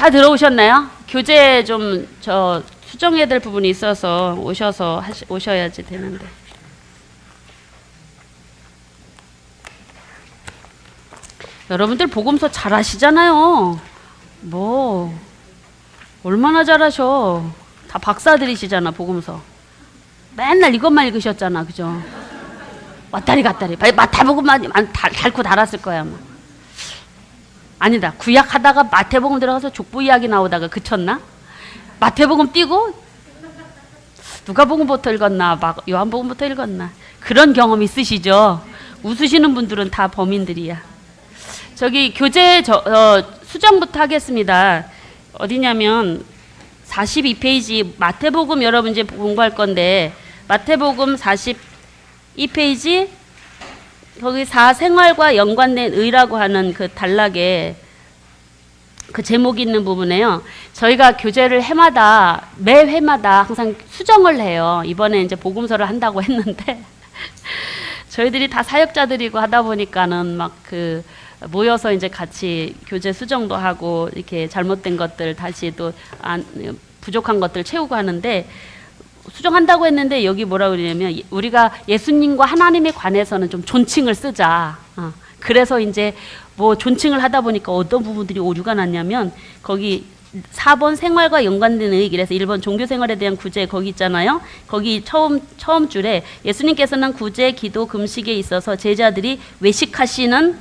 다 들어오셨나요? 교재 좀 수정해야 될 부분이 있어서 오셔야지 되는데. 여러분들 복음서 잘 하시잖아요. 뭐 얼마나 잘하셔. 다 박사들이시잖아. 복음서 맨날 이것만 읽으셨잖아. 그죠? 왔다리 갔다리 마태복음만 달고 달았을 거야 아마. 아니다. 구약 하다가 마태복음 들어가서 족보 이야기 나오다가 그쳤나? 마태복음 띄고 누가복음부터 읽었나 요한복음부터 읽었나. 그런 경험 있으시죠? 웃으시는 분들은 다 범인들이야. 저기 교재 수정부터 하겠습니다. 어디냐면 42페이지 마태복음 여러분 이제 공부할 건데 마태복음 42페이지 거기 사생활과 연관된 의라고 하는 그 단락에 그 제목이 있는 부분에요. 저희가 교재를 매 회마다 항상 수정을 해요. 이번에 이제 복음서를 한다고 했는데 저희들이 다 사역자들이고 하다 보니까는 막 모여서 이제 같이 교재 수정도 하고 이렇게 잘못된 것들 다시 또 부족한 것들 채우고 하는데 수정한다고 했는데 여기 뭐라고 그러냐면 우리가 예수님과 하나님에 관해서는 좀 존칭을 쓰자. 그래서 이제 뭐 존칭을 하다 보니까 어떤 부분들이 오류가 났냐면 거기 4번 생활과 연관된 의익이라서 1번 종교생활에 대한 구제 거기 있잖아요. 거기 처음 줄에 예수님께서는 구제, 기도, 금식에 있어서 제자들이 외식하시는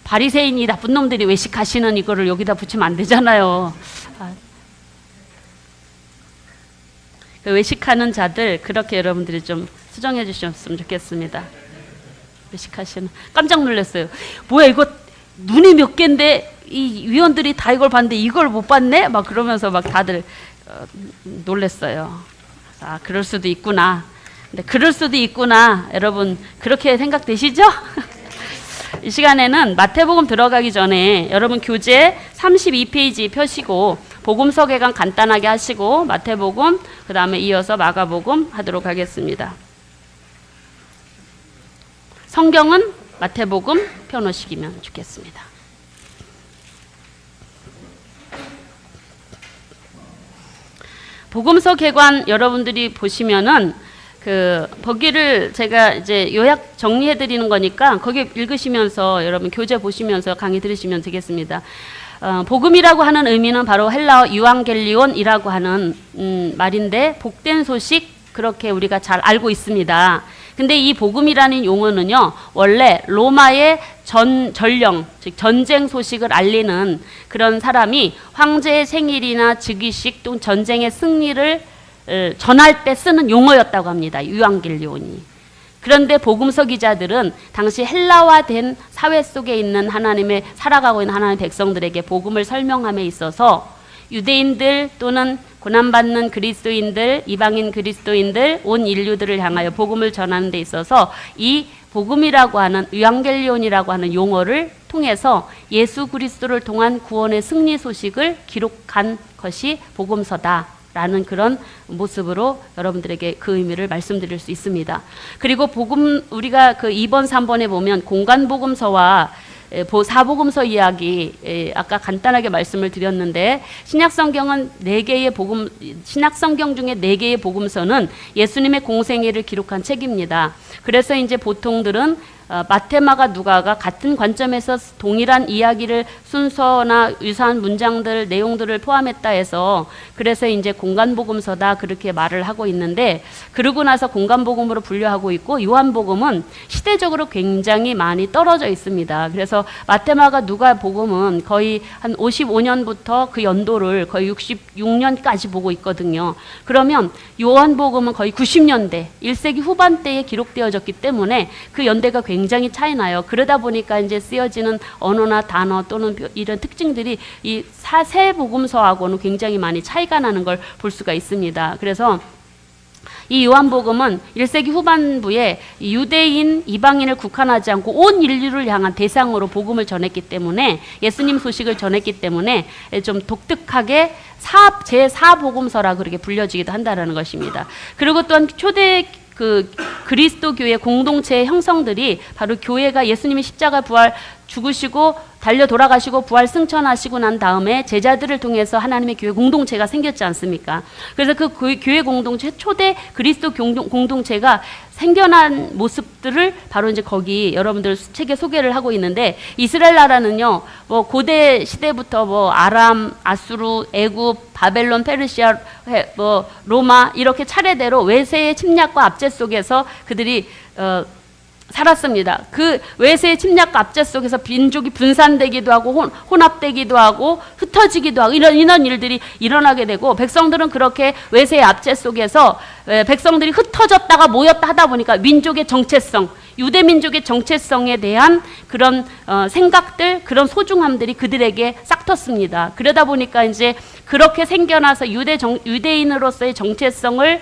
바리새인이 나쁜 놈들이 외식하시는 이거를 여기다 붙이면 안 되잖아요. 외식하는 자들 그렇게 여러분들이 좀 수정해 주셨으면 좋겠습니다. 외식하시는 깜짝 놀랐어요. 뭐야 이거 눈이 몇 개인데 이 위원들이 다 이걸 봤는데 이걸 못 봤네? 막 그러면서 막 다들 놀랐어요. 아 그럴 수도 있구나. 근데 그럴 수도 있구나. 여러분 그렇게 생각되시죠? 이 시간에는 마태복음 들어가기 전에 여러분 교재 32페이지 펴시고 복음서 개강 간단하게 하시고 마태복음 그 다음에 이어서 마가복음 하도록 하겠습니다. 성경은 마태복음 펴놓으시면 좋겠습니다. 복음서 개관 여러분들이 보시면은 거기를 제가 이제 요약 정리해 드리는 거니까 거기 읽으시면서 여러분 교재 보시면서 강의 들으시면 되겠습니다. 복음이라고 하는 의미는 바로 헬라어 유앙겔리온이라고 하는 말인데 복된 소식 그렇게 우리가 잘 알고 있습니다. 근데 이 복음이라는 용어는요 원래 로마의 전령 즉 전쟁 소식을 알리는 그런 사람이 황제의 생일이나 즉위식 또 전쟁의 승리를 전할 때 쓰는 용어였다고 합니다. 유앙겔리온이. 그런데 복음서 기자들은 당시 헬라화된 사회 속에 있는 하나님의 살아가고 있는 하나님의 백성들에게 복음을 설명함에 있어서 유대인들 또는 고난받는 그리스도인들, 이방인 그리스도인들, 온 인류들을 향하여 복음을 전하는 데 있어서 이 복음이라고 하는 유앙겔리온이라고 하는 용어를 통해서 예수 그리스도를 통한 구원의 승리 소식을 기록한 것이 복음서다라는 그런 모습으로 여러분들에게 그 의미를 말씀드릴 수 있습니다. 그리고 복음 우리가 그 2번, 3번에 보면 공간 복음서와 사복음서 이야기 아까 간단하게 말씀을 드렸는데 신약성경은 4개의 복음 신약성경 중에 4개의 복음서는 예수님의 공생애를 기록한 책입니다. 그래서 이제 보통들은 마태, 마가, 누가가 같은 관점에서 동일한 이야기를 순서나 유사한 문장들, 내용들을 포함했다 해서 그래서 이제 공간복음서다 그렇게 말을 하고 있는데 그러고 나서 공간복음으로 분류하고 있고 요한복음은 시대적으로 굉장히 많이 떨어져 있습니다. 그래서 마태, 마가, 누가 복음은 거의 한 55년부터 그 연도를 거의 66년까지 보고 있거든요. 그러면 요한복음은 거의 90년대, 1세기 후반대에 기록되어졌기 때문에 그 연대가 굉장히 차이 나요. 그러다 보니까 이제 쓰여지는 언어나 단어 또는 이런 특징들이 이 세 복음서하고는 굉장히 많이 차이가 나는 걸 볼 수가 있습니다. 그래서 이 요한복음은 1세기 후반부에 유대인, 이방인을 국한하지 않고 온 인류를 향한 대상으로 복음을 전했기 때문에 예수님 소식을 전했기 때문에 좀 독특하게 제4복음서라 그렇게 불려지기도 한다는 것입니다. 그리고 또한 초대 그리스도 교회 공동체의 형성들이 바로 교회가 예수님이 십자가 부활 죽으시고 달려 돌아가시고 부활 승천하시고 난 다음에 제자들을 통해서 하나님의 교회 공동체가 생겼지 않습니까? 그래서 그 교회 공동체 초대 그리스도 공동체가 생겨난 모습들을 바로 이제 거기 여러분들 책에 소개를 하고 있는데 이스라엘 나라는요 뭐 고대 시대부터 뭐 아람, 아수르, 애굽, 바벨론, 페르시아, 뭐 로마 이렇게 차례대로 외세의 침략과 압제 속에서 그들이 살았습니다. 그 외세의 침략과 압제 속에서 민족이 분산되기도 하고 혼합되기도 하고 흩어지기도 하고 이런 일들이 일어나게 되고 백성들은 그렇게 외세의 압제 속에서 백성들이 흩어졌다가 모였다 하다 보니까 민족의 정체성, 유대 민족의 정체성에 대한 그런 생각들, 그런 소중함들이 그들에게 싹 텄습니다. 그러다 보니까 이제 그렇게 생겨나서 유대인으로서의 정체성을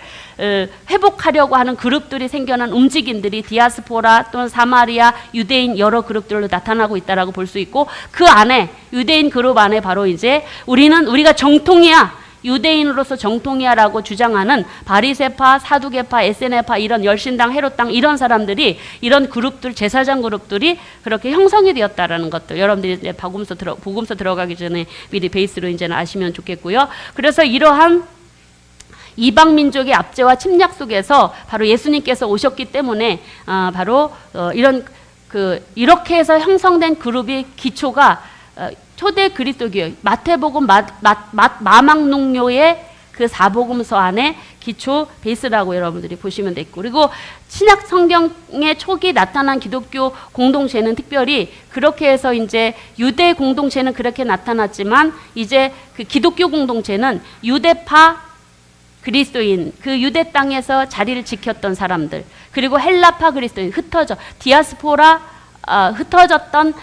회복하려고 하는 그룹들이 생겨난 움직임들이 디아스포라 또는 사마리아 유대인 여러 그룹들로 나타나고 있다라고 볼 수 있고 그 안에 유대인 그룹 안에 바로 이제 우리가 정통이야. 유대인으로서 정통이야라고 주장하는 바리새파, 사두개파, 에세네파 이런 열신당, 헤롯당 이런 사람들이 이런 그룹들, 제사장 그룹들이 그렇게 형성이 되었다라는 것들 여러분들이 이제 복음서 들어가기 전에 미리 베이스로 이제는 아시면 좋겠고요. 그래서 이러한 이방 민족의 압제와 침략 속에서 바로 예수님께서 오셨기 때문에 바로 이렇게 해서 형성된 그룹이 기초가 초대 그리스도교회 마태복음 마망농요의 그 사복음서 안에 기초 베이스라고 여러분들이 보시면 되고 그리고 신약 성경의 초기 나타난 기독교 공동체는 특별히 그렇게 해서 이제 유대 공동체는 그렇게 나타났지만 이제 그 기독교 공동체는 유대파 그리스도인 그 유대 땅에서 자리를 지켰던 사람들 그리고 헬라파 그리스도인 흩어졌던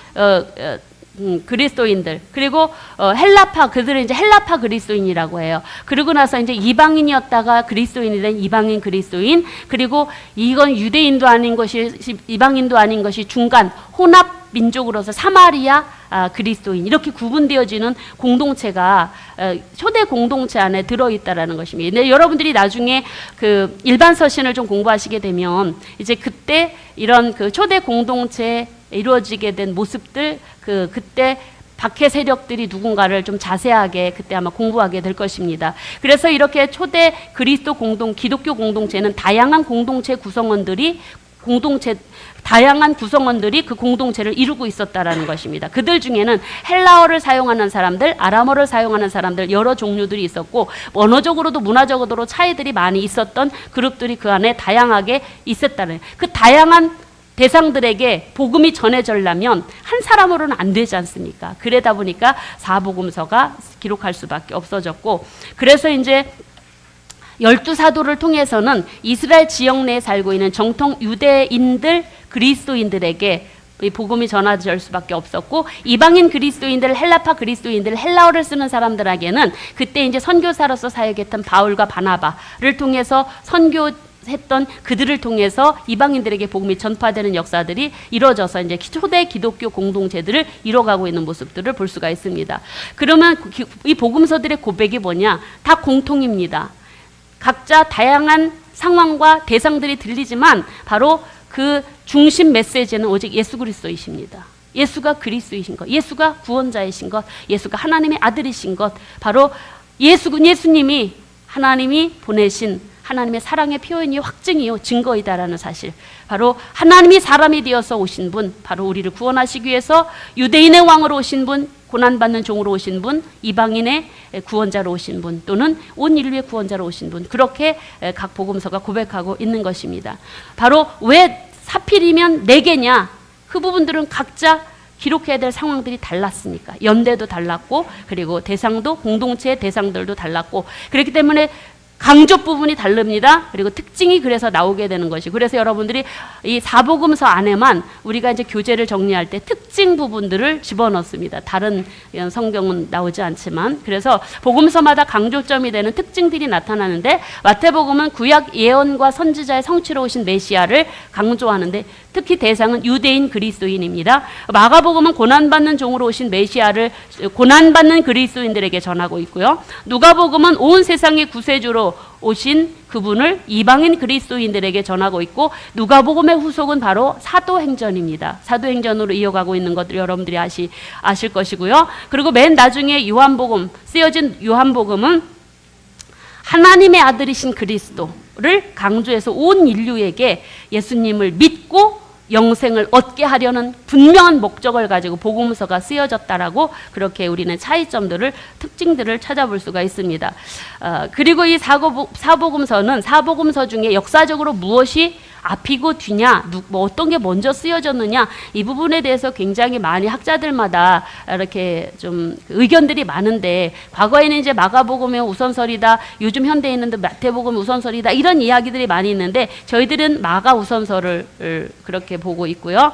그리스도인들 그리고 헬라파 그들은 이제 헬라파 그리스도인이라고 해요. 그러고 나서 이제 이방인이었다가 그리스도인이 된 이방인 그리스도인 그리고 이건 유대인도 아닌 것이 이방인도 아닌 것이 중간 혼합 민족으로서 사마리아 그리스도인 이렇게 구분되어지는 공동체가 초대 공동체 안에 들어있다라는 것입니다. 근데 여러분들이 나중에 그 일반 서신을 좀 공부하시게 되면 이제 그때 이런 그 초대 공동체 이루어지게 된 모습들 그때 박해 세력들이 누군가를 좀 자세하게 그때 아마 공부하게 될 것입니다. 그래서 이렇게 초대 그리스도 기독교 공동체는 다양한 구성원들이 그 공동체를 이루고 있었다라는 것입니다. 그들 중에는 헬라어를 사용하는 사람들, 아람어를 사용하는 사람들 여러 종류들이 있었고 언어적으로도 문화적으로도 차이들이 많이 있었던 그룹들이 그 안에 다양하게 있었다는 그 다양한 대상들에게 복음이 전해지려면 한 사람으로는 안 되지 않습니까? 그러다 보니까 사복음서가 기록할 수밖에 없어졌고 그래서 이제 열두 사도를 통해서는 이스라엘 지역 내에 살고 있는 정통 유대인들, 그리스도인들에게 이 복음이 전하될 수밖에 없었고, 이방인 그리스도인들, 헬라파 그리스도인들, 헬라어를 쓰는 사람들에게는 그때 이제 선교사로서 사역했던 바울과 바나바를 통해서 선교했던 그들을 통해서 이방인들에게 복음이 전파되는 역사들이 이루어져서 이제 초대 기독교 공동체들을 이뤄가고 있는 모습들을 볼 수가 있습니다. 그러면 이 복음서들의 고백이 뭐냐? 다 공통입니다. 각자 다양한 상황과 대상들이 들리지만 바로 그 중심 메시지는 오직 예수 그리스도이십니다. 예수가 그리스도이신 것, 예수가 구원자이신 것, 예수가 하나님의 아들이신 것, 바로 예수님이 하나님이 보내신 하나님의 사랑의 표현이요, 확증이요, 증거이다라는 사실. 바로 하나님이 사람이 되어서 오신 분, 바로 우리를 구원하시기 위해서 유대인의 왕으로 오신 분, 고난받는 종으로 오신 분, 이방인의 구원자로 오신 분, 또는 온 인류의 구원자로 오신 분, 그렇게 각 복음서가 고백하고 있는 것입니다. 바로 왜 하필이면 4개냐? 그 부분들은 각자 기록해야 될 상황들이 달랐으니까. 연대도 달랐고, 그리고 대상도, 공동체의 대상들도 달랐고, 그렇기 때문에 강조 부분이 다릅니다. 그리고 특징이 그래서 나오게 되는 것이. 그래서 여러분들이 이 사복음서 안에만 우리가 이제 교재를 정리할 때 특징 부분들을 집어넣습니다. 다른 성경은 나오지 않지만. 그래서 복음서마다 강조점이 되는 특징들이 나타나는데, 마태복음은 구약 예언과 선지자의 성취로 오신 메시아를 강조하는데, 특히 대상은 유대인 그리스도인입니다. 마가복음은 고난받는 종으로 오신 메시아를 고난받는 그리스도인들에게 전하고 있고요. 누가복음은 온 세상의 구세주로 오신 그분을 이방인 그리스도인들에게 전하고 있고, 누가복음의 후속은 바로 사도행전입니다. 사도행전으로 이어가고 있는 것들 여러분들이 아실 것이고요. 그리고 맨 나중에 요한복음, 쓰여진 요한복음은 하나님의 아들이신 그리스도를 강조해서 온 인류에게 예수님을 믿고 영생을 얻게 하려는 분명한 목적을 가지고 복음서가 쓰여졌다라고, 그렇게 우리는 차이점들을, 특징들을 찾아볼 수가 있습니다. 그리고 이 사복음서는 사복음서 중에 역사적으로 무엇이 앞이고 뒤냐, 뭐 어떤 게 먼저 쓰여졌느냐, 이 부분에 대해서 굉장히 많이 학자들마다 이렇게 좀 의견들이 많은데, 과거에는 이제 마가복음의 우선설이다, 요즘 현대에는 마태복음의 우선설이다, 이런 이야기들이 많이 있는데, 저희들은 마가 우선설을 그렇게 보고 있고요.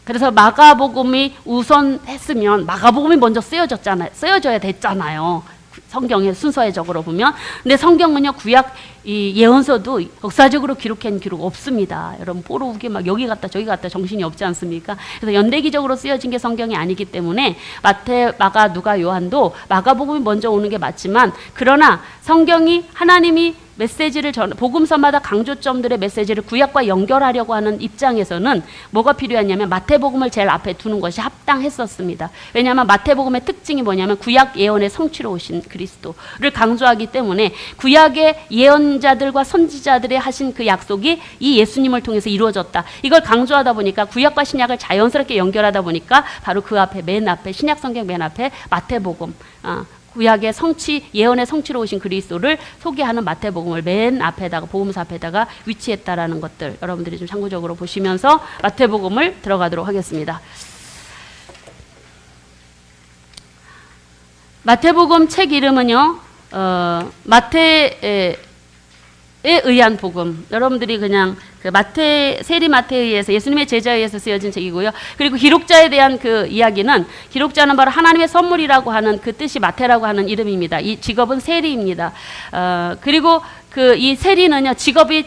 그래서 마가복음이 우선했으면 마가복음이 먼저 쓰여져야 됐잖아요. 성경의 순서적으로 보면. 근데 성경은요, 구약 이 예언서도 역사적으로 기록한 기록 없습니다. 여러분 뽀로우기 막 여기 갔다 저기 갔다 정신이 없지 않습니까? 그래서 연대기적으로 쓰여진 게 성경이 아니기 때문에 마태, 마가, 누가, 요한도 마가복음이 먼저 오는 게 맞지만, 그러나 성경이 하나님이 메시지를 복음서마다 강조점들의 메시지를 구약과 연결하려고 하는 입장에서는 뭐가 필요했냐면 마태복음을 제일 앞에 두는 것이 합당했었습니다. 왜냐하면 마태복음의 특징이 뭐냐면 구약 예언의 성취로 오신 그리스도를 강조하기 때문에, 구약의 예언자들과 선지자들의 하신 그 약속이 이 예수님을 통해서 이루어졌다, 이걸 강조하다 보니까 구약과 신약을 자연스럽게 연결하다 보니까 바로 그 앞에, 맨 앞에, 신약 성경 맨 앞에 마태복음, 구약의 성취, 예언의 성취로 오신 그리스도를 소개하는 마태복음을 맨 앞에다가, 복음서 앞에다가 위치했다라는 것들 여러분들이 좀 참고적으로 보시면서 마태복음을 들어가도록 하겠습니다. 마태복음 책 이름은요, 마태에 의한 복음. 여러분들이 그냥 그 세리 마태에 의해서, 예수님의 제자에 의해서 쓰여진 책이고요. 그리고 기록자에 대한 그 이야기는, 기록자는 바로 하나님의 선물이라고 하는 그 뜻이 마태라고 하는 이름입니다. 이 직업은 세리입니다. 그리고 그 이 세리는요, 직업이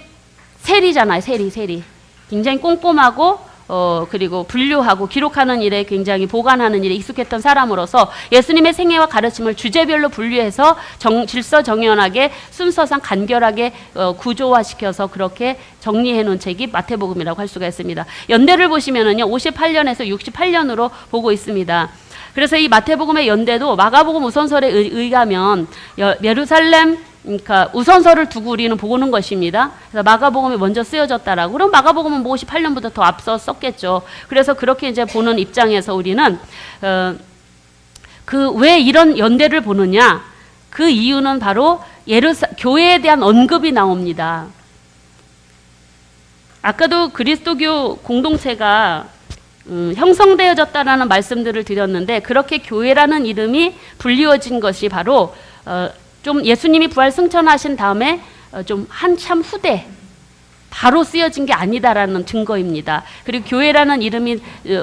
세리잖아요. 세리. 굉장히 꼼꼼하고 그리고 분류하고 기록하는 일에, 굉장히 보관하는 일에 익숙했던 사람으로서 예수님의 생애와 가르침을 주제별로 분류해서 질서정연하게, 순서상 간결하게 구조화시켜서 그렇게 정리해 놓은 책이 마태복음이라고 할 수가 있습니다. 연대를 보시면은요, 58년에서 68년으로 보고 있습니다. 그래서 이 마태복음의 연대도 마가복음 우선설에 의하면 예루살렘, 그러니까 우선설을 두고 우리는 보는 것입니다. 그래서 마가복음이 먼저 쓰여졌다라고. 그럼 마가복음은 뭐 58년보다 더 앞서 썼겠죠. 그래서 그렇게 이제 보는 입장에서 우리는 그 왜 이런 연대를 보느냐? 그 이유는 바로 교회에 대한 언급이 나옵니다. 아까도 그리스도교 공동체가 형성되어졌다라는 말씀들을 드렸는데, 그렇게 교회라는 이름이 불리워진 것이 바로 좀 예수님이 부활 승천하신 다음에 좀 한참 후대 바로 쓰여진 게 아니다라는 증거입니다. 그리고 교회라는 이름이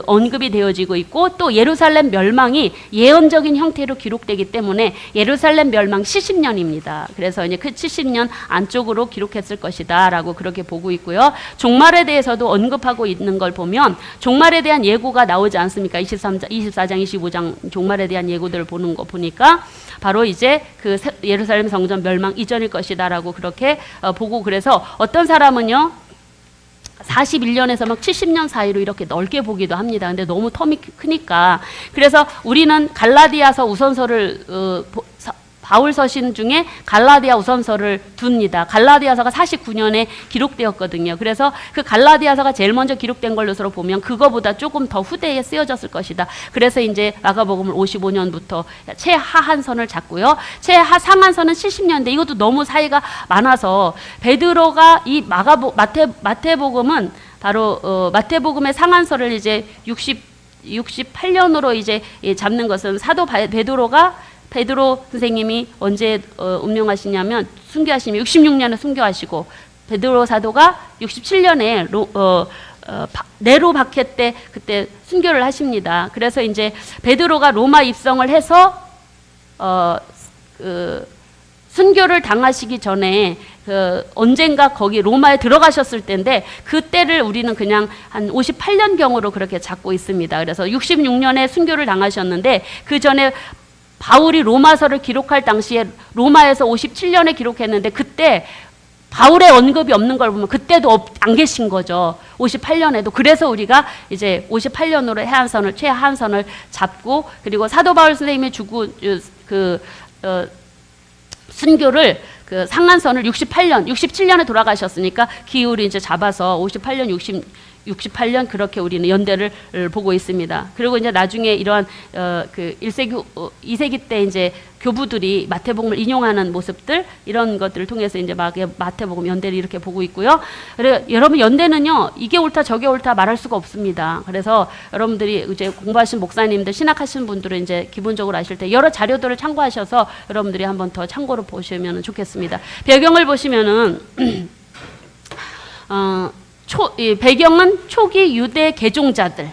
언급이 되어지고 있고 또 예루살렘 멸망이 예언적인 형태로 기록되기 때문에 예루살렘 멸망 70년입니다. 그래서 이제 그 70년 안쪽으로 기록했을 것이다라고 그렇게 보고 있고요. 종말에 대해서도 언급하고 있는 걸 보면 종말에 대한 예고가 나오지 않습니까? 24장, 25장 종말에 대한 예고들을 보는 거 보니까 바로 이제 그 예루살렘 성전 멸망 이전일 것이다라고 그렇게 보고 그래서 어떤 사람은요 41년에서 막 70년 사이로 이렇게 넓게 보기도 합니다. 근데 너무 텀이 크니까 그래서 우리는 갈라디아서 우선서를 바울 서신 중에 갈라디아 우선서를 둡니다. 갈라디아서가 49년에 기록되었거든요. 그래서 그 갈라디아서가 제일 먼저 기록된 걸로서 보면 그거보다 조금 더 후대에 쓰여졌을 것이다. 그래서 이제 마가복음을 55년부터 최하한선을 잡고요. 최하상한선은 70년대. 이것도 너무 사이가 많아서 베드로가 이 마태복음은 바로 마태복음의 상한서를 이제 68년으로 이제 잡는 것은 사도 베드로 선생님이 언제 운명하시냐면 순교하시면 66년에 순교하시고 베드로 사도가 67년에 네로 박해 때 그때 순교를 하십니다. 그래서 이제 베드로가 로마 입성을 해서 순교를 당하시기 전에 언젠가 거기 로마에 들어가셨을 때인데 그때를 우리는 그냥 한 58년경으로 그렇게 잡고 있습니다. 그래서 66년에 순교를 당하셨는데 그 전에 바울이 로마서를 기록할 당시에 로마에서 57년에 기록했는데 그때 바울의 언급이 없는 걸 보면 그때도 안 계신 거죠. 58년에도. 그래서 우리가 이제 58년으로 최하한선을 잡고 그리고 사도 바울 선생님이 순교를 그 상한선을 67년에 돌아가셨으니까 기울이 이제 잡아서 58년, 68년 그렇게 우리는 연대를 보고 있습니다. 그리고 이제 나중에 이러한 그 2세기 때 이제 교부들이 마태복음을 인용하는 모습들 이런 것들을 통해서 이제 마태복음 연대를 이렇게 보고 있고요. 그래서 여러분 연대는요 이게 옳다 저게 옳다 말할 수가 없습니다. 그래서 여러분들이 이제 공부하신 목사님들 신학하신 분들은 이제 기본적으로 아실 때 여러 자료들을 참고하셔서 여러분들이 한번 더 참고로 보시면 좋겠습니다. 배경을 보시면은 이 배경은 초기 유대 개종자들,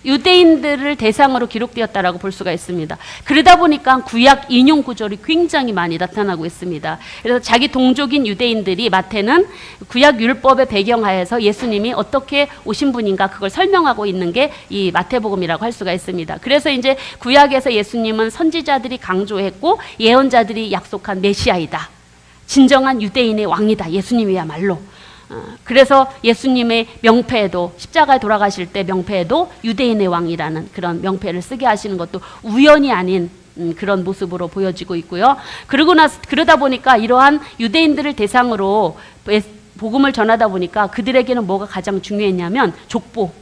유대인들을 대상으로 기록되었다라고 볼 수가 있습니다. 그러다 보니까 구약 인용 구절이 굉장히 많이 나타나고 있습니다. 그래서 자기 동족인 유대인들이 마태는 구약 율법의 배경하에서 예수님이 어떻게 오신 분인가 그걸 설명하고 있는 게 이 마태복음이라고 할 수가 있습니다. 그래서 이제 구약에서 예수님은 선지자들이 강조했고 예언자들이 약속한 메시아이다. 진정한 유대인의 왕이다. 예수님이야말로. 그래서 예수님의 명패에도 십자가에 돌아가실 때 명패에도 유대인의 왕이라는 그런 명패를 쓰게 하시는 것도 우연이 아닌 그런 모습으로 보여지고 있고요. 그러다 보니까 이러한 유대인들을 대상으로 복음을 전하다 보니까 그들에게는 뭐가 가장 중요했냐면 족보.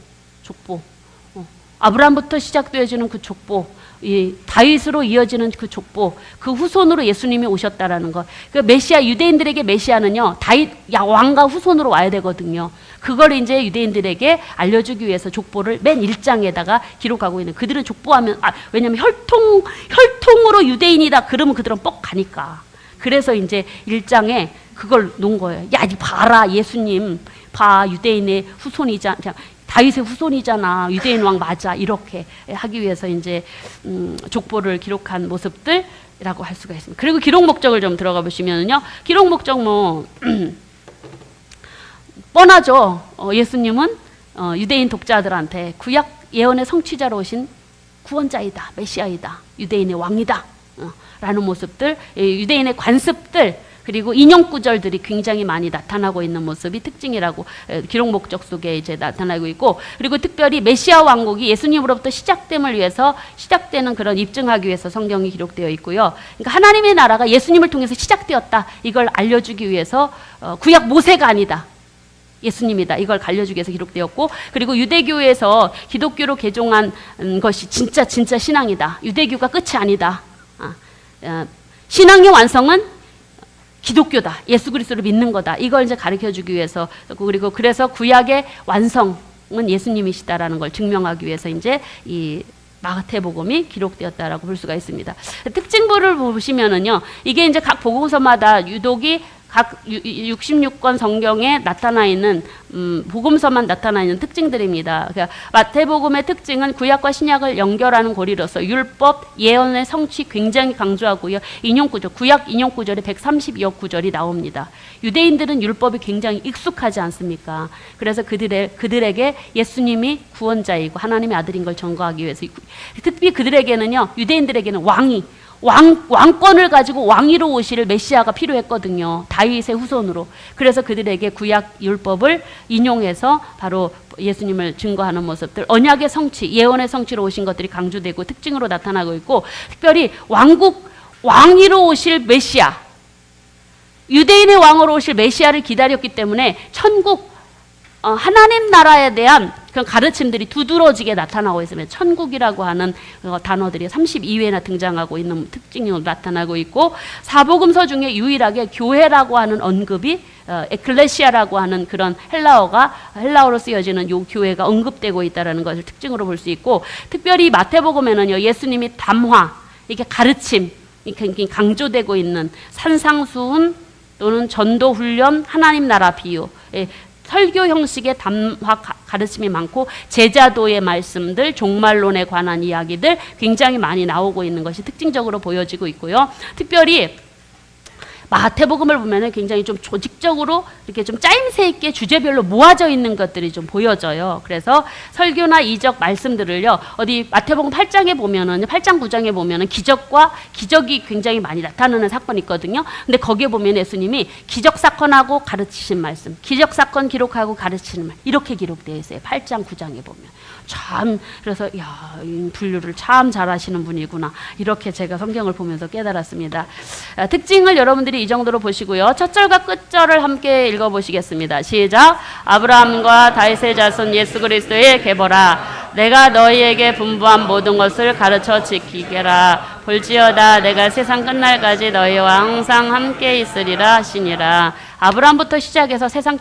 아브라함부터 시작되어지는 그 족보. 이 다윗으로 이어지는 그 족보, 그 후손으로 예수님이 오셨다라는 것. 그 메시아, 유대인들에게 메시아는요, 다윗 왕과 후손으로 와야 되거든요. 그걸 이제 유대인들에게 알려주기 위해서 족보를 맨 1장에다가 기록하고 있는. 그들은 족보하면, 왜냐면 혈통으로 유대인이다. 그러면 그들은 뻑 가니까. 그래서 이제 1장에 그걸 놓은 거예요. 야, 니 봐라, 예수님. 봐, 유대인의 후손이자, 다윗의 후손이잖아. 유대인 왕 맞아. 이렇게 하기 위해서 이제 족보를 기록한 모습들이라고 할 수가 있습니다. 그리고 기록 목적을 좀 들어가 보시면요. 기록 목적 뻔하죠. 예수님은 유대인 독자들한테 구약 예언의 성취자로 오신 구원자이다. 메시아이다. 유대인의 왕이다. 라는 모습들, 유대인의 관습들 그리고 인용 구절들이 굉장히 많이 나타나고 있는 모습이 특징이라고 기록 목적 속에 이제 나타나고 있고 그리고 특별히 메시아 왕국이 예수님으로부터 시작되는 그런 입증하기 위해서 성경이 기록되어 있고요. 그러니까 하나님의 나라가 예수님을 통해서 시작되었다. 이걸 알려주기 위해서 구약 모세가 아니다. 예수님이다. 이걸 알려주기 위해서 기록되었고 그리고 유대교에서 기독교로 개종한 것이 진짜 신앙이다. 유대교가 끝이 아니다. 신앙의 완성은 기독교다. 예수 그리스도를 믿는 거다. 이걸 이제 가르쳐주기 위해서 그리고 그래서 구약의 완성은 예수님이시다라는 걸 증명하기 위해서 이제 이 마태복음이 기록되었다라고 볼 수가 있습니다. 특징부를 보시면은요, 이게 이제 각 복음서마다 유독이 각 66권 성경에 나타나 있는 복음서만 나타나 있는 특징들입니다. 그러니까 마태복음의 특징은 구약과 신약을 연결하는 고리로서 율법, 예언의 성취 굉장히 강조하고요. 인용구절, 구약 인용구절이 132여 구절이 나옵니다. 유대인들은 율법이 굉장히 익숙하지 않습니까? 그래서 그들에게 예수님이 구원자이고 하나님의 아들인 걸 전거하기 위해서, 특히 그들에게는요, 유대인들에게는 왕권을 가지고 왕위로 오실 메시아가 필요했거든요. 다윗의 후손으로. 그래서 그들에게 구약 율법을 인용해서 바로 예수님을 증거하는 모습들, 언약의 성취, 예언의 성취로 오신 것들이 강조되고 특징으로 나타나고 있고, 특별히 왕위로 오실 메시아, 유대인의 왕으로 오실 메시아를 기다렸기 때문에 천국, 하나님 나라에 대한 그런 가르침들이 두드러지게 나타나고 있으면 천국이라고 하는 단어들이 32회나 등장하고 있는 특징으로 나타나고 있고, 사복음서 중에 유일하게 교회라고 하는 언급이 에클레시아라고 하는 그런 헬라어로 쓰여지는 요 교회가 언급되고 있다는 것을 특징으로 볼 수 있고, 특별히 마태복음에는요, 예수님이 담화, 이렇게 가르침, 이렇게 강조되고 있는 산상수훈 또는 전도훈련, 하나님 나라 비유, 설교 형식의 담화 가르침이 많고, 제자도의 말씀들, 종말론에 관한 이야기들 굉장히 많이 나오고 있는 것이 특징적으로 보여지고 있고요. 특별히 마태복음을 보면은 굉장히 좀 조직적으로 이렇게 좀 짜임새 있게 주제별로 모아져 있는 것들이 좀 보여져요. 그래서 설교나 이적 말씀들을요, 어디 마태복음 8장에 보면은, 8장 9장에 보면은 기적이 굉장히 많이 나타나는 사건이 있거든요. 근데 거기에 보면 예수님이 기적 사건하고 가르치신 말씀, 기적 사건 기록하고 가르치는 말, 이렇게 기록되어 있어요. 8장 9장에 보면. 참, 그래서 이 분류를 참 잘하시는 분이구나, 이렇게 제가 성경을 보면서 깨달았습니다. 특징을 여러분들이 이 정도로 보시고요. 첫 절과 끝 절을 함께 읽어보시겠습니다. 시작. 아브라함과 다윗의 자손 예수 그리스도의 계보라. 내가 너희에게 분부한 모든 것을 가르쳐 지키게라. 볼지어다 내가 세상 끝날까지 너희와 항상 함께 있으리라 하시니라. 아브라함부터 시작해서 세상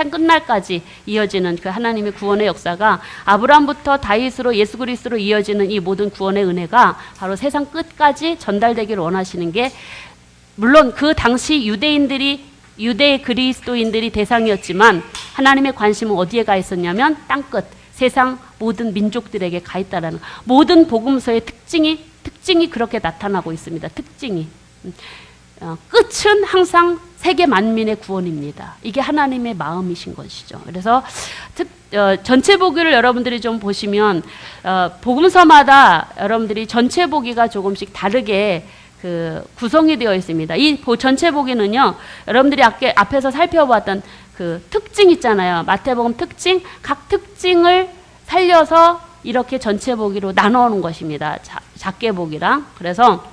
끝날까지 이어지는 그 하나님의 구원의 역사가, 아브라함부터 다윗으로 예수 그리스도로 이어지는 이 모든 구원의 은혜가 바로 세상 끝까지 전달되기를 원하시는 게, 물론 그 당시 유대 그리스도인들이 대상이었지만 하나님의 관심은 어디에 가 있었냐면 땅끝, 세상 모든 민족들에게 가 있다라는, 모든 복음서의 특징이 그렇게 나타나고 있습니다. 특징이. 끝은 항상 세계 만민의 구원입니다. 이게 하나님의 마음이신 것이죠. 그래서 전체 보기를 여러분들이 좀 보시면, 복음서마다 여러분들이 전체 보기가 조금씩 다르게 구성이 되어 있습니다. 이 전체 보기는요, 여러분들이 앞에서 살펴봤던 그 특징 있잖아요. 마태복음 특징, 각 특징을 살려서 이렇게 전체 보기로 나눠놓은 것입니다. 작게 보기랑. 그래서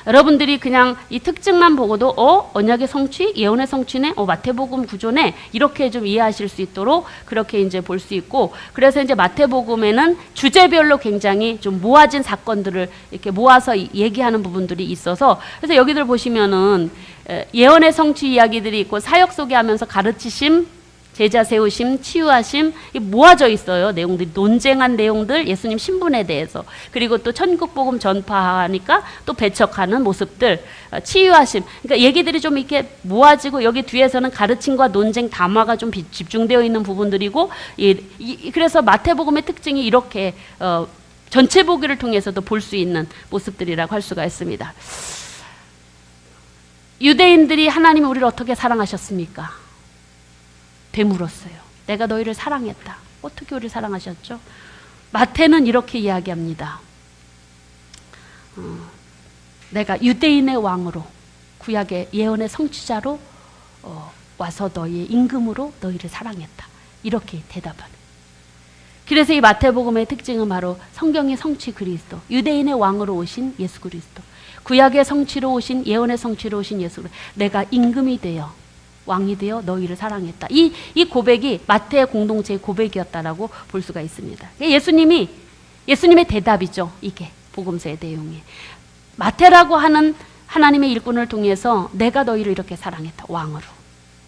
여러분들이 그냥 이 특징만 보고도 언약의 성취, 예언의 성취네, 마태복음 구조네, 이렇게 좀 이해하실 수 있도록 그렇게 이제 볼 수 있고, 그래서 이제 마태복음에는 주제별로 굉장히 좀 모아진 사건들을 이렇게 모아서 얘기하는 부분들이 있어서, 그래서 여기들 보시면은 예언의 성취 이야기들이 있고, 사역 소개하면서 가르치심, 제자 세우심, 치유하심, 모아져 있어요. 내용들이, 논쟁한 내용들, 예수님 신분에 대해서, 그리고 또 천국복음 전파하니까 또 배척하는 모습들, 치유하심, 그러니까 얘기들이 좀 이렇게 모아지고, 여기 뒤에서는 가르침과 논쟁, 담화가 좀 집중되어 있는 부분들이고, 그래서 마태복음의 특징이 이렇게 전체 보기를 통해서도 볼 수 있는 모습들이라고 할 수가 있습니다. 유대인들이 하나님이 우리를 어떻게 사랑하셨습니까? 되물었어요. 내가 너희를 사랑했다. 어떻게 우리를 사랑하셨죠? 마태는 이렇게 이야기합니다. 내가 유대인의 왕으로, 구약의 예언의 성취자로 와서 너희의 임금으로 너희를 사랑했다. 이렇게 대답하는. 그래서 이 마태복음의 특징은 바로 성경의 성취 그리스도, 유대인의 왕으로 오신 예수 그리스도, 구약의 성취로 오신, 예언의 성취로 오신 예수 그리스도, 내가 임금이 되어 왕이 되어 너희를 사랑했다. 이 고백이 마태의 공동체의 고백이었다라고 볼 수가 있습니다. 예수님의 대답이죠. 이게 복음서의 내용이. 마태라고 하는 하나님의 일꾼을 통해서 내가 너희를 이렇게 사랑했다. 왕으로.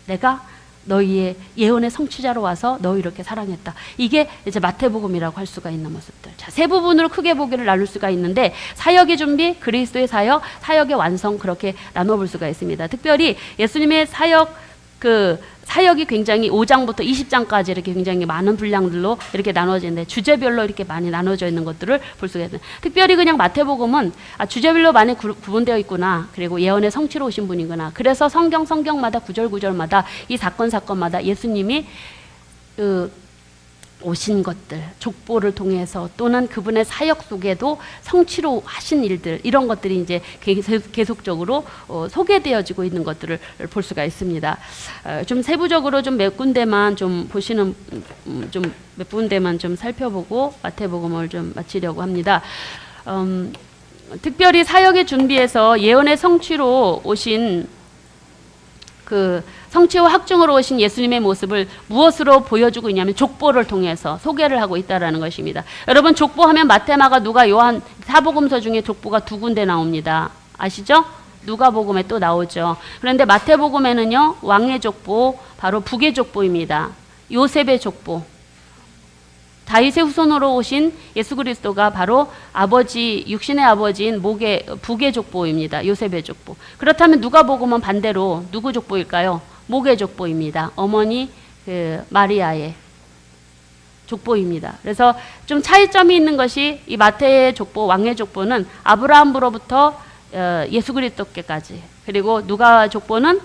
내가 너희의 예언의 성취자로 와서 너희 이렇게 사랑했다. 이게 이제 마태복음이라고 할 수가 있는 모습들. 자, 세 부분으로 크게 보기를 나눌 수가 있는데 사역의 준비, 그리스도의 사역, 사역의 완성 그렇게 나눠볼 수가 있습니다. 특별히 예수님의 사역이 굉장히 5장부터 20장까지 이렇게 굉장히 많은 분량들로 이렇게 나눠지는데 주제별로 이렇게 많이 나눠져 있는 것들을 볼 수가 있는. 특별히 그냥 마태복음은 주제별로 많이 구분되어 있구나. 그리고 예언의 성취로 오신 분이구나. 그래서 성경마다 구절마다 이 사건마다 예수님이 오신 것들, 족보를 통해서 또는 그분의 사역 속에도 성취로 하신 일들 이런 것들이 이제 계속적으로 소개되어지고 있는 것들을 볼 수가 있습니다. 좀 세부적으로 좀 몇 군데만 좀 보시는 좀 몇 군데만 좀 살펴보고 마태복음을 좀 마치려고 합니다. 특별히 사역의 준비에서 예언의 성취로 오신 성취와 확증으로 오신 예수님의 모습을 무엇으로 보여주고 있냐면 족보를 통해서 소개를 하고 있다는 것입니다. 여러분 족보하면 마태, 마가, 누가, 요한 사복음서 중에 족보가 2군데 나옵니다. 아시죠? 누가복음에 또 나오죠. 그런데 마태복음에는요 왕의 족보, 바로 북의 족보입니다. 요셉의 족보. 다윗의 후손으로 오신 예수 그리스도가 바로 아버지, 육신의 아버지인 북의 족보입니다. 요셉의 족보. 그렇다면 누가복음은 반대로 누구 족보일까요? 목의 족보입니다. 어머니 마리아의 족보입니다. 그래서 좀 차이점이 있는 것이 이 마태의 족보, 왕의 족보는 아브라함으로부터 예수 그리스도께까지, 그리고 누가 족보는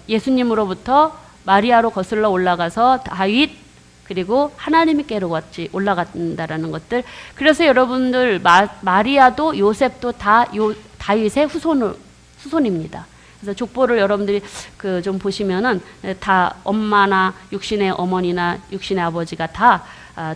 예수님으로부터 마리아로 거슬러 올라가서 다윗, 그리고 하나님께로 같이 올라간다라는 것들. 그래서 여러분들 마리아도 요셉도 다 다윗의 후손입니다. 그래서 족보를 여러분들이 좀 보시면은 다 엄마나 육신의 어머니나 육신의 아버지가 다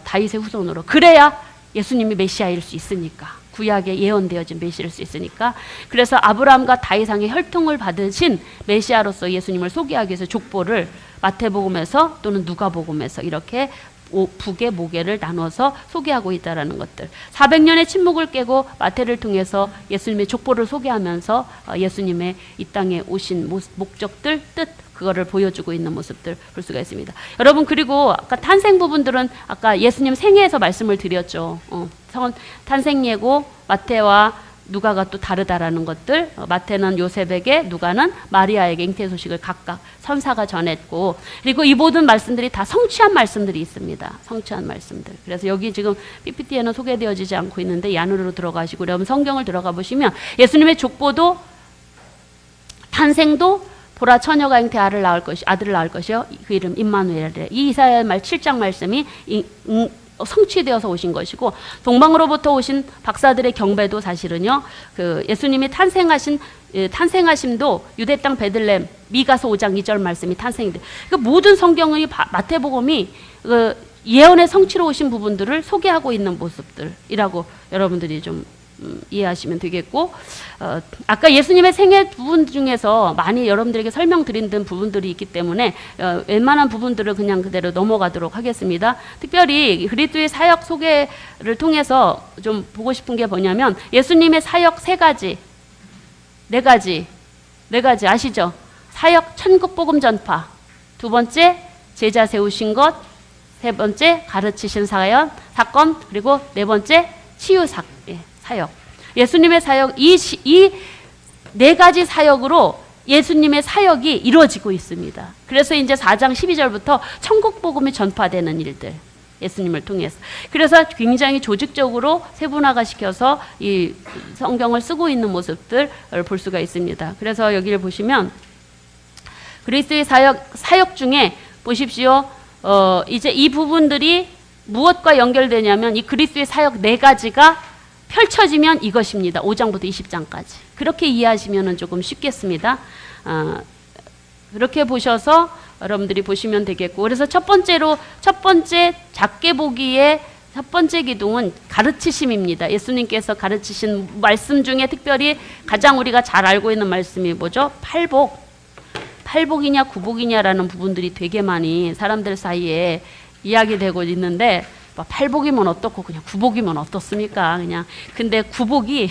다윗의 후손으로, 그래야 예수님이 메시아일 수 있으니까, 구약에 예언되어진 메시아일 수 있으니까. 그래서 아브라함과 다윗왕의 혈통을 받으신 메시아로서 예수님을 소개하기 위해서 족보를 마태복음에서 또는 누가복음에서 이렇게 북의 모계를 나눠서 소개하고 있다는 것들. 400년의 침묵을 깨고 마태를 통해서 예수님의 족보를 소개하면서 예수님의 이 땅에 오신 목적들, 뜻, 그거를 보여주고 있는 모습들 볼 수가 있습니다. 여러분, 그리고 아까 탄생 부분들은 아까 예수님 생애에서 말씀을 드렸죠. 탄생 예고 마태와 누가가 또 다르다라는 것들. 마태는 요셉에게, 누가는 마리아에게 잉태 소식을 각각 선사가 전했고, 그리고 이 모든 말씀들이 다 성취한 말씀들이 있습니다. 성취한 말씀들. 그래서 여기 지금 PPT에는 소개되어지지 않고 있는데 이 안으로 들어가시고 여러분 성경을 들어가 보시면 예수님의 족보도 탄생도 보라 처녀가 잉태 아들을 낳을 것이요 그 이름 임마누엘이래. 이 이사야 말 7장 말씀이 성취되어서 오신 것이고, 동방으로부터 오신 박사들의 경배도 사실은요 예수님이 탄생하심도 유대 땅 베들레헴 미가서 5장 2절 말씀이 탄생돼. 그러니까 모든 성경의 마태복음이 예언의 성취로 오신 부분들을 소개하고 있는 모습들이라고 여러분들이 좀 이해하시면 되겠고, 아까 예수님의 생애 부분 중에서 많이 여러분들에게 설명드린 부분들이 있기 때문에 웬만한 부분들을 그냥 그대로 넘어가도록 하겠습니다. 특별히 그리스도의 사역 소개를 통해서 좀 보고 싶은 게 뭐냐면 예수님의 사역 네 가지 아시죠? 사역 천국 복음 전파, 두 번째 제자 세우신 것, 세 번째 가르치신 사건, 그리고 네 번째 치유 사역. 예수님의 사역, 이 네 가지 사역으로 예수님의 사역이 이루어지고 있습니다. 그래서 이제 4장 12절부터 천국 복음이 전파되는 일들, 예수님을 통해서. 그래서 굉장히 조직적으로 세분화가 시켜서 이 성경을 쓰고 있는 모습들을 볼 수가 있습니다. 그래서 여기를 보시면 그리스도의 사역 중에 보십시오. 이제 이 부분들이 무엇과 연결되냐면 이 그리스도의 사역 네 가지가 펼쳐지면 이것입니다. 5장부터 20장까지. 그렇게 이해하시면 조금 쉽겠습니다. 그렇게 보셔서 여러분들이 보시면 되겠고, 그래서 첫 번째 작게 보기에 첫 번째 기둥은 가르치심입니다. 예수님께서 가르치신 말씀 중에 특별히 가장 우리가 잘 알고 있는 말씀이 뭐죠? 팔복이냐 구복이냐라는 부분들이 되게 많이 사람들 사이에 이야기되고 있는데, 팔복이면 어떻고 그냥 구복이면 어떻습니까? 그냥. 근데 구복이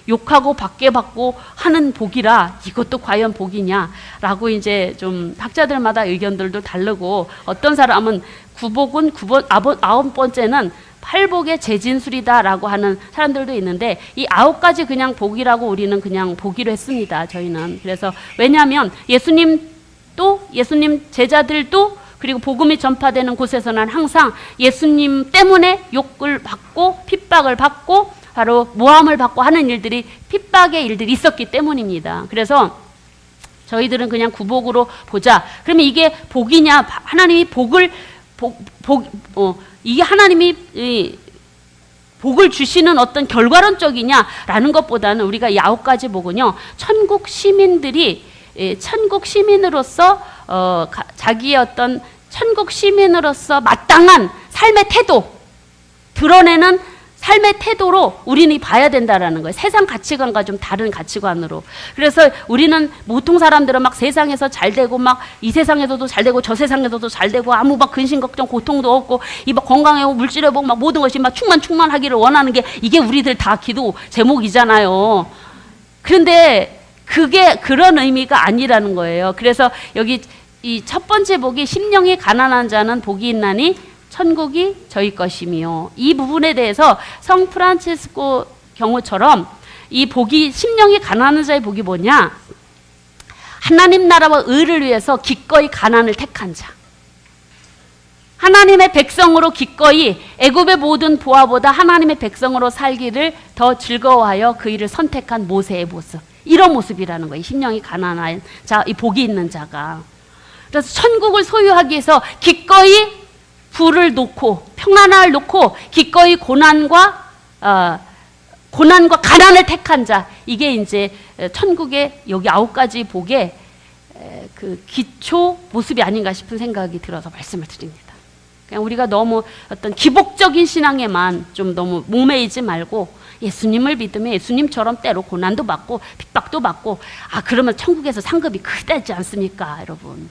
욕하고 받고 하는 복이라 이것도 과연 복이냐라고 이제 좀 학자들마다 의견들도 다르고, 어떤 사람은 구복은 9번째는 팔복의 재진술이다라고 하는 사람들도 있는데, 이 9가지 그냥 복이라고 우리는 그냥 보기로 했습니다. 저희는. 그래서 왜냐하면 예수님도, 예수님 제자들도, 그리고 복음이 전파되는 곳에서는 항상 예수님 때문에 욕을 받고 핍박을 받고 바로 모함을 받고 하는 일들이, 핍박의 일들이 있었기 때문입니다. 그래서 저희들은 그냥 구복으로 보자. 그러면 이게 복이냐? 하나님이 이게 하나님이 복을 주시는 어떤 결과론적이냐라는 것보다는 우리가 이 9가지 복은요, 천국 시민들이 천국 시민으로서 자기의 어떤 천국 시민으로서 마땅한 삶의 태도, 드러내는 삶의 태도로 우리는 봐야 된다라는 거예요. 세상 가치관과 좀 다른 가치관으로. 그래서 우리는 보통 사람들은 막 세상에서 잘 되고 막 이 세상에서도 잘 되고 저 세상에서도 잘 되고 아무 막 근심 걱정 고통도 없고 이 막 건강하고 물질에 보고 막 모든 것이 막 충만하기를 원하는 게, 이게 우리들 다 기도 제목이잖아요. 그런데 그게 그런 의미가 아니라는 거예요. 그래서 여기 이 첫 번째 복이 심령이 가난한 자는 복이 있나니 천국이 저희 것이며, 이 부분에 대해서 성 프란치스코 경우처럼 이 복이, 심령이 가난한 자의 복이 뭐냐? 하나님 나라와 의를 위해서 기꺼이 가난을 택한 자, 하나님의 백성으로 기꺼이 애굽의 모든 보화보다 하나님의 백성으로 살기를 더 즐거워하여 그 일을 선택한 모세의 모습, 이런 모습이라는 거예요. 심령이 가난한 자, 이 복이 있는 자가. 그래서 천국을 소유하기 위해서 기꺼이 부를 놓고 평안을 놓고 기꺼이 고난과 가난을 택한 자, 이게 이제 천국의 여기 9가지 복의 그 기초 모습이 아닌가 싶은 생각이 들어서 말씀을 드립니다. 그냥 우리가 너무 어떤 기복적인 신앙에만 좀 너무 목매이지 말고, 예수님을 믿으면 예수님처럼 때로 고난도 받고 핍박도 받고, 그러면 천국에서 상급이 크다지 않습니까, 여러분?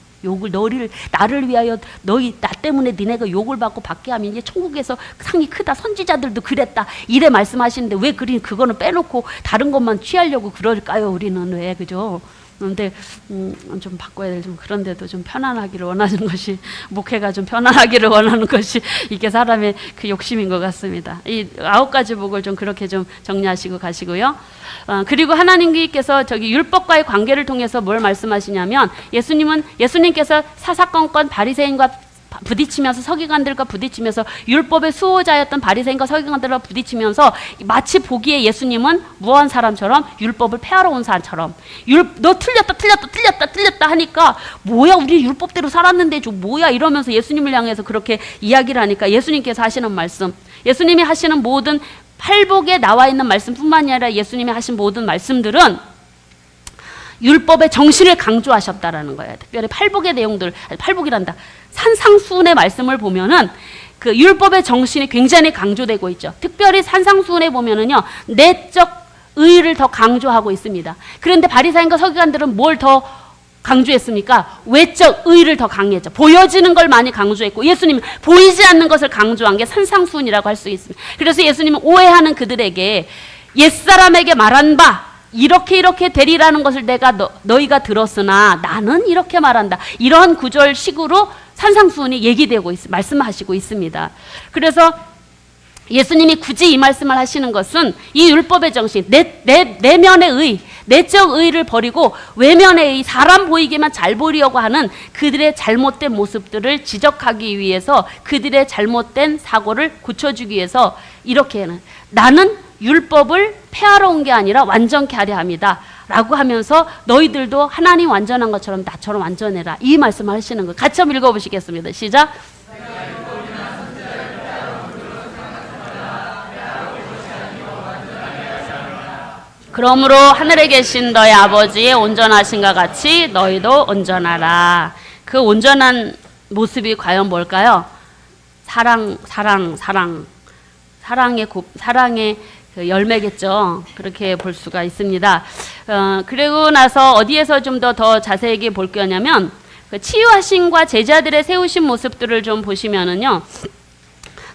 나를 위하여 나 때문에 니네가 욕을 받고 받게 하면 이제 천국에서 상이 크다. 선지자들도 그랬다. 이래 말씀하시는데 왜 그거는 빼놓고 다른 것만 취하려고 그럴까요? 우리는 왜, 그죠? 그런데 좀 바꿔야 될, 좀 그런데도 좀 편안하기를 원하는 것이, 목회가 좀 편안하기를 원하는 것이 이게 사람의 그 욕심인 것 같습니다. 이 9가지 복을 좀 그렇게 좀 정리하시고 가시고요. 그리고 하나님께서 저기 율법과의 관계를 통해서 뭘 말씀하시냐면, 예수님께서 사사건건 바리새인과 부딪히면서, 서기관들과 부딪히면서, 율법의 수호자였던 바리새인과 서기관들과 부딪히면서 마치 보기에 예수님은 무한 사람처럼, 율법을 폐하러 온 사람처럼, 너 틀렸다 하니까, 뭐야 우리 율법대로 살았는데 뭐야 이러면서 예수님을 향해서 그렇게 이야기를 하니까, 예수님께서 하시는 말씀, 예수님이 하시는 모든 팔복에 나와 있는 말씀뿐만이 아니라 예수님이 하신 모든 말씀들은 율법의 정신을 강조하셨다라는 거예요. 특별히 팔복의 내용들, 팔복이란다, 산상수훈의 말씀을 보면은 그 율법의 정신이 굉장히 강조되고 있죠. 특별히 산상수훈에 보면은요, 내적 의의를 더 강조하고 있습니다. 그런데 바리새인과 서기관들은 뭘 더 강조했습니까? 외적 의의를 더 강조했죠. 보여지는 걸 많이 강조했고, 예수님은 보이지 않는 것을 강조한 게 산상수훈이라고 할 수 있습니다. 그래서 예수님은 오해하는 그들에게 옛사람에게 말한 바 이렇게 되리라는 것을 내가 너희가 들었으나 나는 이렇게 말한다, 이런 구절식으로 산상수훈이 얘기되고 말씀하시고 있습니다. 그래서 예수님이 굳이 이 말씀을 하시는 것은 이 율법의 정신, 내면의 의, 내적 의를 버리고 외면의 의, 사람 보이기만 잘 보이려고 하는 그들의 잘못된 모습들을 지적하기 위해서, 그들의 잘못된 사고를 고쳐주기 위해서 이렇게는, 나는 율법을 폐하러 온 게 아니라 완전케 하려 합니다 라고 하면서, 너희들도 하나님 완전한 것처럼 나처럼 완전해라, 이 말씀을 하시는 거예요. 같이 한번 읽어보시겠습니다. 시작. 그러므로 하늘에 계신 너희 아버지의 온전하신과 같이 너희도 온전하라. 그 온전한 모습이 과연 뭘까요? 사랑의 그 열매겠죠. 그렇게 볼 수가 있습니다. 그리고 나서 어디에서 좀 더 자세하게 볼 거냐면, 그 치유하심과 제자들의 세우신 모습들을 좀 보시면은요,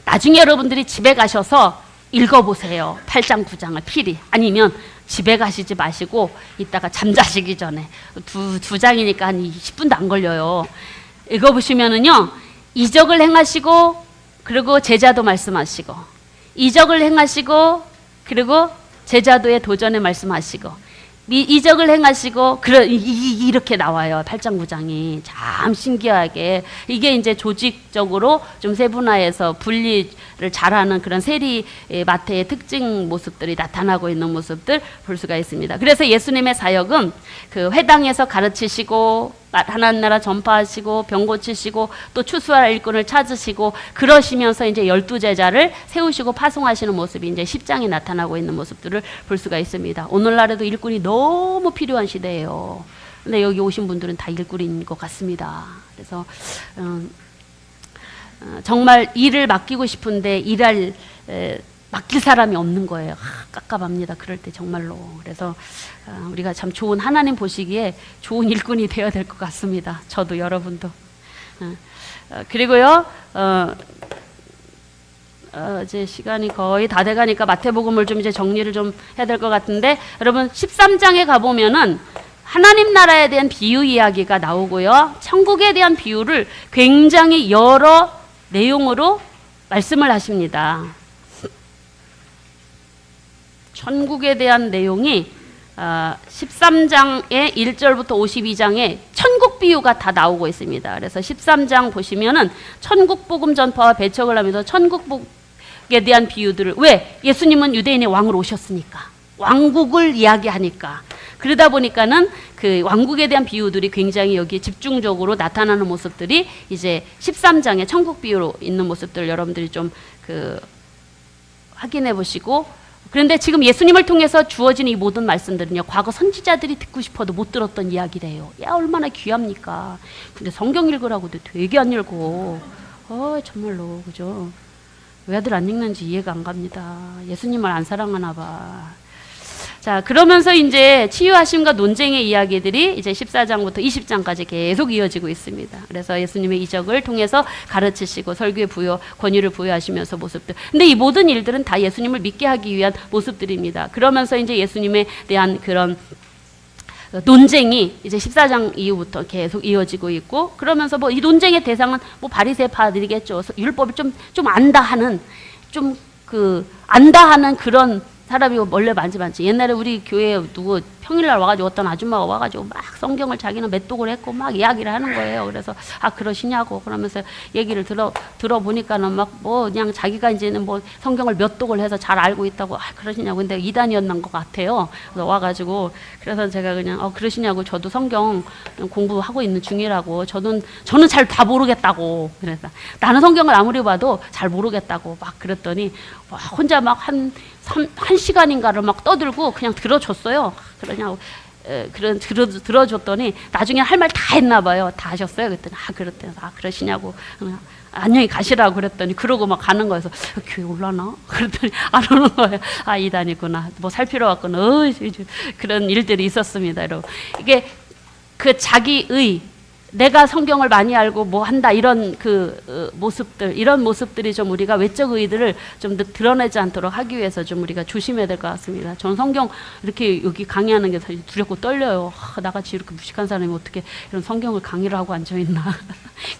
나중에 여러분들이 집에 가셔서 읽어보세요. 8장 9장을 필히. 아니면 집에 가시지 마시고 이따가 잠자시기 전에 두 장이니까 한 10분도 안 걸려요. 읽어보시면은요, 이적을 행하시고 그리고 제자도 말씀하시고, 이적을 행하시고 그리고 제자도의 도전에 말씀하시고, 이적을 행하시고 이렇게 나와요. 8장 9장이 참 신기하게. 이게 이제 조직적으로 좀 세분화해서 분리를 잘하는 그런 세리 마태의 특징 모습들이 나타나고 있는 모습들 볼 수가 있습니다. 그래서 예수님의 사역은 그 회당에서 가르치시고 하나님 나라 전파하시고 병 고치시고 또 추수할 일꾼을 찾으시고 그러시면서 이제 12제자를 세우시고 파송하시는 모습이 이제 10장에 나타나고 있는 모습들을 볼 수가 있습니다. 오늘날에도 일꾼이 너무 필요한 시대예요. 근데 여기 오신 분들은 다 일꾼인 것 같습니다. 그래서 정말 일을 맡기고 싶은데 맡길 사람이 없는 거예요. 깝깝합니다. 그럴 때 정말로. 그래서 우리가 참 좋은, 하나님 보시기에 좋은 일꾼이 되어야 될 것 같습니다. 저도 여러분도. 그리고요, 이제 시간이 거의 다 돼가니까 마태복음을 좀 이제 정리를 좀 해야 될 것 같은데, 여러분 13장에 가보면은 하나님 나라에 대한 비유 이야기가 나오고요, 천국에 대한 비유를 굉장히 여러 내용으로 말씀을 하십니다. 천국에 대한 내용이 13장의 1절부터 52장에 천국 비유가 다 나오고 있습니다. 그래서 13장 보시면은 천국 복음 전파와 배척을 하면서 천국 복에 대한 비유들을, 왜? 예수님은 유대인의 왕으로 오셨으니까, 왕국을 이야기하니까. 그러다 보니까는 그 왕국에 대한 비유들이 굉장히 여기 집중적으로 나타나는 모습들이 이제 13장의 천국 비유로 있는 모습들 여러분들이 좀 확인해 보시고, 그런데 지금 예수님을 통해서 주어진 이 모든 말씀들은요, 과거 선지자들이 듣고 싶어도 못 들었던 이야기래요. 야, 얼마나 귀합니까? 근데 성경 읽으라고도 되게 안 읽고, 정말로, 그죠? 왜 아들 안 읽는지 이해가 안 갑니다. 예수님을 안 사랑하나 봐. 자, 그러면서 이제 치유하심과 논쟁의 이야기들이 이제 14장부터 20장까지 계속 이어지고 있습니다. 그래서 예수님의 이적을 통해서 가르치시고 설교의 권위를 부여하시면서 모습들. 근데 이 모든 일들은 다 예수님을 믿게 하기 위한 모습들입니다. 그러면서 이제 예수님에 대한 그런 논쟁이 이제 14장 이후부터 계속 이어지고 있고, 그러면서 뭐 이 논쟁의 대상은 뭐 바리새파들이겠죠. 율법을 좀 안다 하는, 안다 하는 그런 사람이 원래 많지. 옛날에 우리 교회에 누구 평일날 와가지고 어떤 아줌마가 와가지고 막 성경을 자기는 메독을 했고 막 이야기를 하는 거예요. 그래서 그러시냐고 그러면서 얘기를 들어보니까는 막 뭐 그냥 자기가 이제는 뭐 성경을 몇 독을 해서 잘 알고 있다고 그러시냐고. 근데 이단이었는 것 같아요. 그래서 와가지고 그래서 제가 그냥 그러시냐고, 저도 성경 공부하고 있는 중이라고, 저는 잘 다 모르겠다고. 그래서 나는 성경을 아무리 봐도 잘 모르겠다고 막 그랬더니 혼자 막 한 시간인가를 막 떠들고 그냥 들어줬어요. 그러냐고. 들어줬더니 나중에 할 말 다 했나 봐요. 다 하셨어요? 그랬더니 그랬더니 그러시냐고. 안녕히 가시라고 그랬더니 그러고 막 가는 거여서 교회 올라나? 그랬더니 안 오는 거예요. 이단이구나. 뭐 살 필요 없구나. 그런 일들이 있었습니다, 여러분. 이게 그 자기의, 내가 성경을 많이 알고 뭐 한다, 이런 모습들, 이런 모습들이 좀 우리가 외적 의의들을 좀 드러내지 않도록 하기 위해서 좀 우리가 조심해야 될 것 같습니다. 저는 성경 이렇게 여기 강의하는 게 사실 두렵고 떨려요. 나같이 이렇게 무식한 사람이 어떻게 이런 성경을 강의를 하고 앉아있나.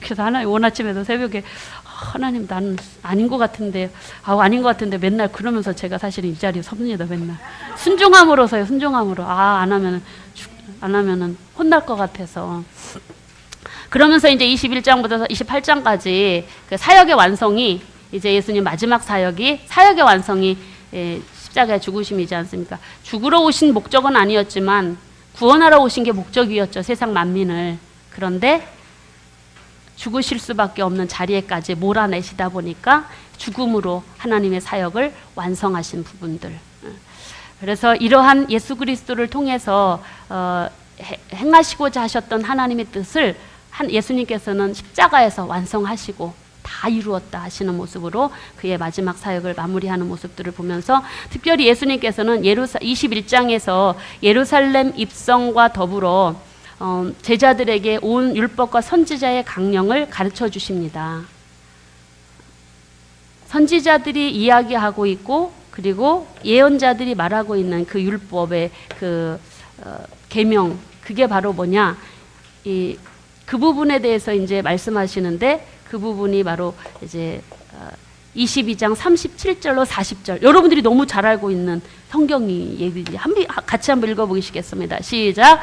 그래서 하나님 오늘 아침에도 새벽에 하나님 나는 아닌 것 같은데, 아닌 것 같은데 맨날 그러면서 제가 사실 이 자리에 섭니다. 맨날 순종함으로서요. 순종함으로. 안 하면은 혼날 것 같아서. 그러면서 이제 21장부터 28장까지 그 사역의 완성이, 이제 예수님 마지막 사역의 완성이 십자가의 죽으심이지 않습니까? 죽으러 오신 목적은 아니었지만 구원하러 오신 게 목적이었죠. 세상 만민을. 그런데 죽으실 수밖에 없는 자리에까지 몰아내시다 보니까 죽음으로 하나님의 사역을 완성하신 부분들. 그래서 이러한 예수 그리스도를 통해서 행하시고자 하셨던 하나님의 뜻을 예수님께서는 십자가에서 완성하시고 다 이루었다 하시는 모습으로 그의 마지막 사역을 마무리하는 모습들을 보면서, 특별히 예수님께서는 21장에서 예루살렘 입성과 더불어 제자들에게 온 율법과 선지자의 강령을 가르쳐 주십니다. 선지자들이 이야기하고 있고 그리고 예언자들이 말하고 있는 그 율법의 그 계명, 그게 바로 뭐냐? 그 부분에 대해서 이제 말씀하시는데, 그 부분이 바로 이제 22장 37절로 40절. 여러분들이 너무 잘 알고 있는 성경이 얘기지. 같이 한번 읽어보시겠습니다. 시작.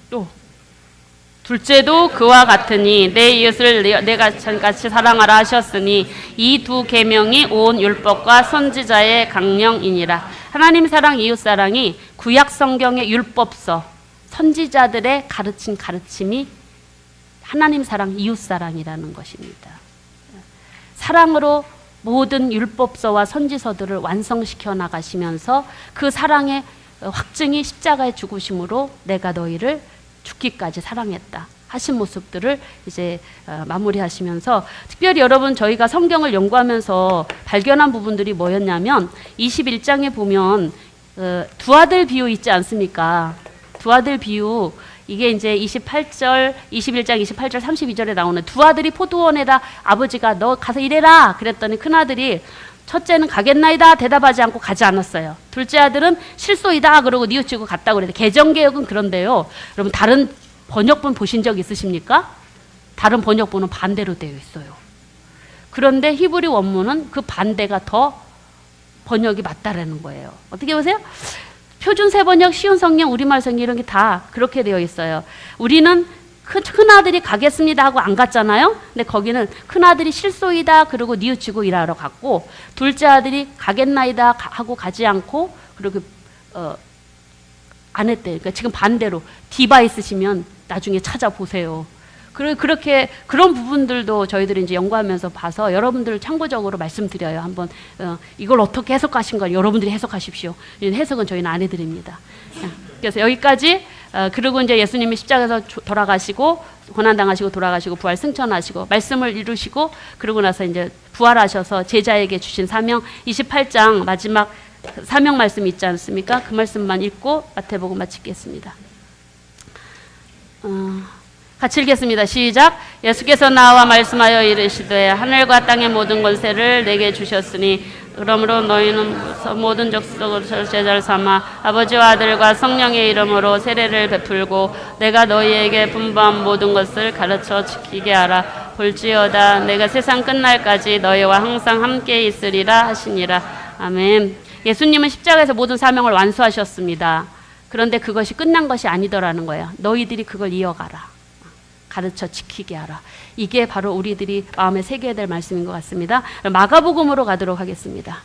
또 둘째도 그와 같으니 내 이웃을 내가 같이 사랑하라 하셨으니 이 두 계명이 온 율법과 선지자의 강령이니라. 하나님 사랑, 이웃 사랑이 구약 성경의 율법서, 선지자들의 가르친 가르침이 하나님 사랑, 이웃 사랑이라는 것입니다. 사랑으로 모든 율법서와 선지서들을 완성시켜 나가시면서 그 사랑의 확증이 십자가의 죽으심으로 내가 너희를 죽기까지 사랑했다 하신 모습들을 이제 마무리하시면서, 특별히 여러분 저희가 성경을 연구하면서 발견한 부분들이 뭐였냐면 21장에 보면 두 아들 비유 있지 않습니까? 두 아들 비유, 이게 이제 21장 28절 32절에 나오는 두 아들이 포도원에다 아버지가 너 가서 일해라 그랬더니 큰아들이 첫째는 가겠나이다 대답하지 않고 가지 않았어요. 둘째 아들은 실소이다 그러고 뉘우치고 갔다고 그래요. 개정개혁은 그런데요. 여러분 다른 번역본 보신 적 있으십니까? 다른 번역본은 반대로 되어 있어요. 그런데 히브리 원문은 그 반대가 더 번역이 맞다라는 거예요. 어떻게 보세요? 표준 세번역, 쉬운 성경, 우리말 성경 이런 게 다 그렇게 되어 있어요. 우리는 큰아들이 가겠습니다 하고 안 갔잖아요. 근데 거기는 큰아들이 실소이다 그러고 뉘우치고 일하러 갔고, 둘째 아들이 가겠나이다 하고 가지 않고 그리고 안 했대. 그러니까 지금 반대로 디바 있으시면 나중에 찾아보세요. 그렇게 그런 부분들도 저희들이 이제 연구하면서 봐서 여러분들 참고적으로 말씀드려요. 한번 이걸 어떻게 해석하신 걸 여러분들이 해석하십시오. 해석은 저희는 안 해드립니다. 그래서 여기까지. 그리고 이제 예수님이 십자가에서 돌아가시고 고난당하시고 돌아가시고 부활 승천하시고 말씀을 이루시고 그러고 나서 이제 부활하셔서 제자에게 주신 사명, 28장 마지막 사명 말씀 있지 않습니까? 그 말씀만 읽고 마태복음 마치겠습니다. 같이 읽겠습니다. 시작. 예수께서 나와 말씀하여 이르시되 하늘과 땅의 모든 권세를 내게 주셨으니 그러므로 너희는 모든 족속을 제자를 삼아 아버지와 아들과 성령의 이름으로 세례를 베풀고 내가 너희에게 분부한 모든 것을 가르쳐 지키게 하라. 볼지어다 내가 세상 끝날까지 너희와 항상 함께 있으리라 하시니라. 아멘. 예수님은 십자가에서 모든 사명을 완수하셨습니다. 그런데 그것이 끝난 것이 아니더라는 거예요. 너희들이 그걸 이어가라. 가르쳐 지키게 하라. 이게 바로 우리들이 마음에 새겨야 될 말씀인 것 같습니다. 마가복음으로 가도록 하겠습니다.